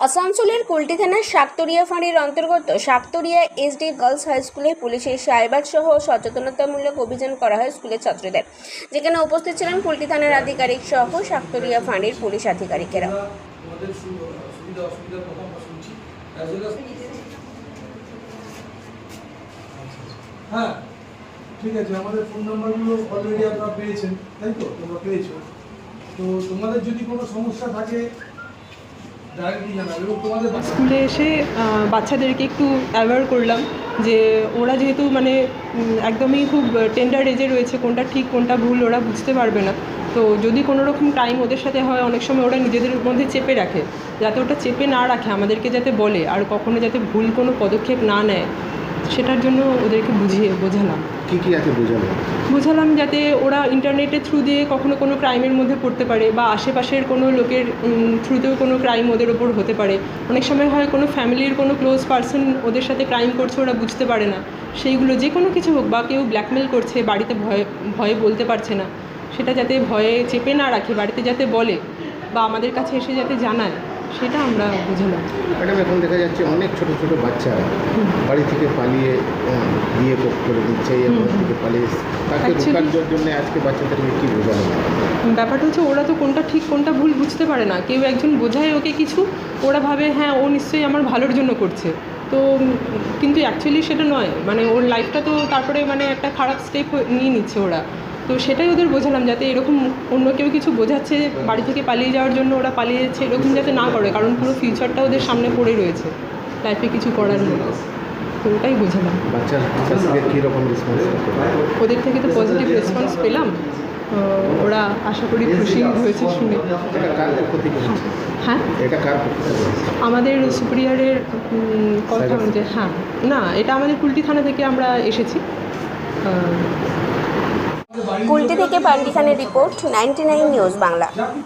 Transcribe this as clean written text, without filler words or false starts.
আসানসোলের কুলটি থানার শাকতরিয়া ফাঁড়ির অন্তর্গত শাকতরিয়া এসডি গার্লস হাই স্কুলে পুলিশের সাইবার সহ সচেতনতামূলক অভিযান করা হয় স্কুলের ছাত্রদের, যেখানে উপস্থিত ছিলেন কুলটি থানার আধিকারিক সহ শাকতরিয়া ফাঁড়ির পুলিশ আধিকারিকেরা। হ্যাঁ, ঠিক আছে। আমাদের ফোন নাম্বারগুলো অলরেডি আপনারা পেয়েছেন, তাই তো? তোমরা পেয়েছো তো। তোমাদের যদি কোনো সমস্যা থাকে ডাইরেক্টলি জানাবে। এবং তোমাদের স্কুলে এসে বাচ্চাদেরকে একটু অ্যাওয়্যার করলাম যে ওরা যেহেতু মানে একদমই খুব টেন্ডার এজে রয়েছে, কোনটা ঠিক কোনটা ভুল ওরা বুঝতে পারবে না। তো যদি কোনো রকম ক্রাইম ওদের সাথে হয়, অনেক সময় ওরা নিজেদের মধ্যে চেপে রাখে, যাতে ওটা চেপে না রাখে আমাদেরকে যাতে বলে, আর কখনো যাতে ভুল কোনো পদক্ষেপ না নেয়, সেটার জন্য ওদেরকে বোঝালাম। কী আছে বোঝালাম যাতে ওরা ইন্টারনেটের থ্রু দিয়ে কখনো কোনো ক্রাইমের মধ্যে পড়তে পারে, বা আশেপাশের কোনো লোকের থ্রুতেও কোনো ক্রাইম ওদের ওপর হতে পারে। অনেক সময় হয় কোনো ফ্যামিলির কোনো ক্লোজ পার্সন ওদের সাথে ক্রাইম করছে, ওরা বুঝতে পারে না, সেইগুলো যে কোনো কিছু হোক, বা কেউ ব্ল্যাকমেল করছে, বাড়িতে ভয়ে বলতে পারছে না, সেটা যাতে ভয়ে চেপে না রাখে, বাড়িতে যাতে বলে বা আমাদের কাছে এসে যাতে জানায়, সেটা আমরা বুঝলাম। ম্যাডাম, এখন দেখা যাচ্ছে অনেক ছোট ছোট বাচ্চারা বাড়ি থেকে পালিয়ে বিয়ে করে দিচ্ছে, থেকে পালিয়ে তাকে রোকার জন্য আজকে বাচ্চাদেরকে কী বোঝানো? ব্যাপারটা হচ্ছে ওরা তো কোনটা ঠিক কোনটা ভুল বুঝতে পারে না। কেউ একজন বোঝায় ওকে কিছু, ওরা ভাবে হ্যাঁ ও নিশ্চয়ই আমার ভালোর জন্য করছে, তো কিন্তু অ্যাকচুয়ালি সেটা নয়। মানে ওর লাইফটা তো তারপরে মানে একটা খারাপ স্টেপ নিয়ে নিচ্ছে ওরা। তো সেটাই ওদের বোঝালাম, যাতে এরকম অন্য কেউ কিছু বোঝাচ্ছে বাড়ি থেকে পালিয়ে যাওয়ার জন্য ওরা পালিয়ে যাচ্ছে, এরকম যাতে না করে, কারণ পুরো ফিউচারটা ওদের সামনে পড়ে রয়েছে, লাইফে কিছু করার মতো। তো ওটাই বোঝালাম। বাচ্চার কাছ থেকে কীরকম রেসপন্স? ওদের থেকে তো পজিটিভ রেসপন্স পেলাম, ওরা আশা করি খুশি হয়েছে শুনে। এটা কার পক্ষ থেকে হচ্ছে? হ্যাঁ, এটা কার পক্ষ থেকে? আমাদের সুপিরিয়রের কথা অনুযায়ী। হ্যাঁ, না, এটা আমাদের কুলটি থানা থেকে আমরা এসেছি। কুলটি থেকে পান্ডি খানের রিপোর্ট, 99 নিউজ বাংলা।